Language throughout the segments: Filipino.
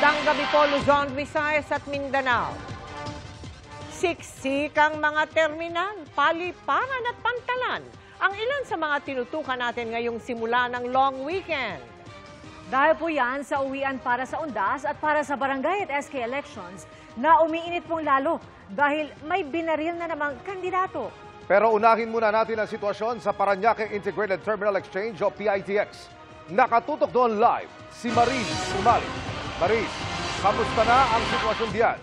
Magandang gabi po, Luzon, Visayas at Mindanao. Siksik ang mga terminal, paliparan at pantalan ang ilan sa mga tinutukan natin ngayong simula ng long weekend. Dahil po yan sa uwian para sa Undas at para sa barangay at SK elections na umiinit pong lalo dahil may binaril na namang kandidato. Pero unahin muna natin ang sitwasyon sa Parañaque Integrated Terminal Exchange o PITX. Nakatutok doon live si Mariz Umali. Mariz, kamusta na ang sitwasyon diyan?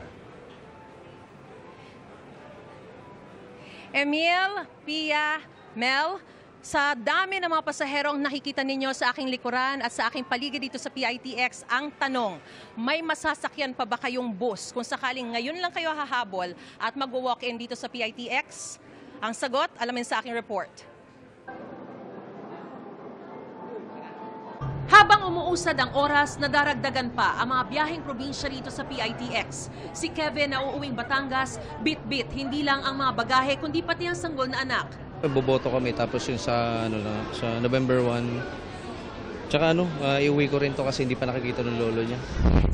Emil, Pia, Mel, sa dami ng mga pasaherong nakikita ninyo sa aking likuran at sa aking paligid dito sa PITX, ang tanong, may masasakyan pa ba kayong bus kung sakaling ngayon lang kayo hahabol at mag-walk-in dito sa PITX? Ang sagot, alamin sa aking report. Habang umuusad ang oras, nadaragdagan pa ang mga biyaheng probinsya rito sa PITX. Si Kevin na uuwing Batangas, bit-bit, hindi lang ang mga bagahe kundi pati ang sanggol na anak. Boboto kami tapos yung sa November 1. Tsaka iuwi ko rin to kasi hindi pa nakikita ng lolo niya.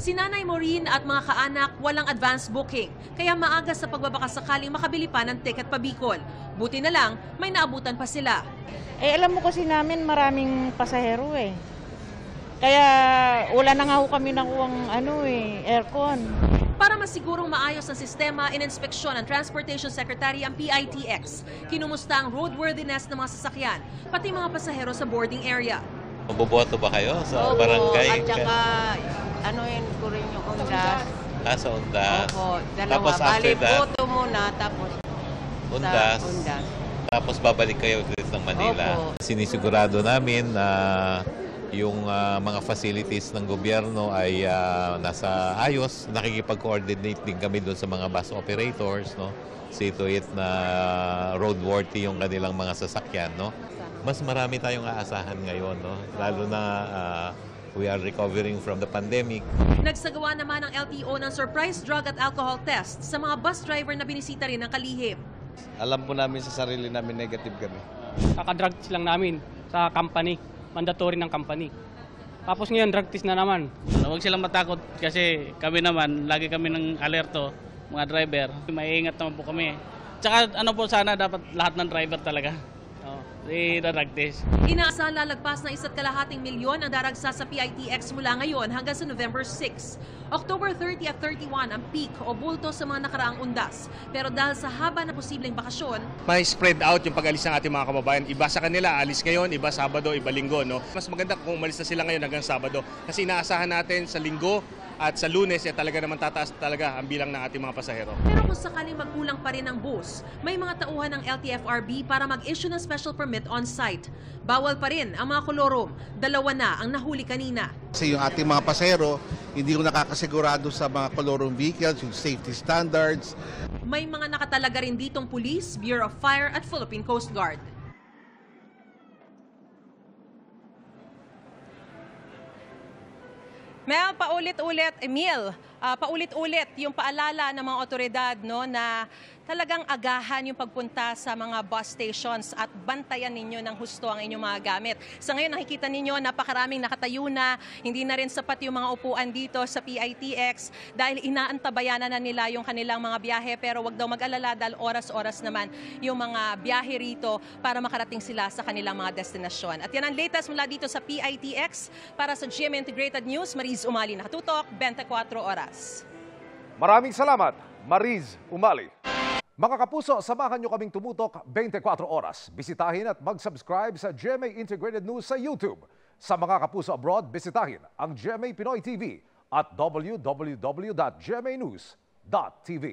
Si Nanay Maureen at mga kaanak walang advance booking, kaya maaga sa pagbabaka sakaling makabili pa ng ticket pa Bicol. Buti na lang, may naabutan pa sila. Alam mo kasi namin maraming pasahero eh. Kaya wala na nga ho kami nakuwang aircon. Para masigurong maayos ang sistema, ininspeksyon ng Transportation Secretary ang PITX. Kinumusta ang roadworthiness ng mga sasakyan, pati mga pasahero sa boarding area. Maboboto ba kayo sa Opo, barangay? at saka ko rin yung Undas. Sa Undas. Opo, dalawa. Tapos after Bali, that, boto muna, tapos Undas. sa Undas. Tapos babalik kayo ulit ng Manila. Opo. Sinisigurado namin na yung mga facilities ng gobyerno ay nasa ayos. Nakikipag-coordinate din kami doon sa mga bus operators, no? See to it na roadworthy yung kanilang mga sasakyan, no? Mas marami tayong aasahan ngayon, no? Lalo na we are recovering from the pandemic. Nagsagawa naman ang LTO ng surprise drug at alcohol test sa mga bus driver na binisita rin ng kalihim. Alam po namin sa sarili namin negative kami. Kaka-drug lang namin sa company, mandatory ng company. Tapos ngayon, drug test na naman. Huwag silang matakot kasi kami naman, lagi kami ng alerto, mga driver. Maiingat naman po kami. Tsaka sana dapat lahat ng driver talaga. I-drug test. Inaasahan lalagpas na 1.2 milyon ang daragsa sa PITX mula ngayon hanggang sa November 6. October 30 at 31 ang peak o bulto sa mga nakaraang undas. Pero dahil sa haba na posibleng bakasyon, may spread out yung pag-alis ng ating mga kababayan. Iba sa kanila, alis ngayon, iba Sabado, iba Linggo. No? Mas maganda kung umalis na sila ngayon hanggang Sabado. Kasi inaasahan natin sa Linggo at sa Lunes, talaga naman tataas talaga ang bilang ng ating mga pasahero. Pero kung sakaling magkulang pa rin ang bus, may mga tauhan ng LTFRB para mag-issue ng special permit on-site. Bawal pa rin ang mga kolorom. 2 na ang nahuli kanina. Kasi yung ating mga pasahero, hindi ko nakakasigurado sa mga kolorom vehicles, yung safety standards. May mga nakatalaga rin ditong Police, Bureau of Fire at Philippine Coast Guard. Mel, paulit-ulit, Emil, paulit-ulit yung paalala ng mga otoridad, no, na talagang agahan yung pagpunta sa mga bus stations at bantayan ninyo ng husto ang inyong mga gamit. Sa ngayon nakikita ninyo napakaraming nakatayo na, hindi na rin sapat yung mga upuan dito sa PITX dahil inaantabayanan na nila yung kanilang mga biyahe, pero wag daw mag-alala dahil oras-oras naman yung mga biyahe rito para makarating sila sa kanilang mga destinasyon. At yan ang latest mula dito sa PITX. Para sa GMA Integrated News, Mariz Umali, nakatutok 24 oras. Maraming salamat, Mariz Umali. Mga kapuso, samahan nyo kaming tumutok 24 oras. Bisitahin at mag-subscribe sa GMA Integrated News sa YouTube. Sa mga kapuso abroad, bisitahin ang GMA Pinoy TV at www.gmanews.tv.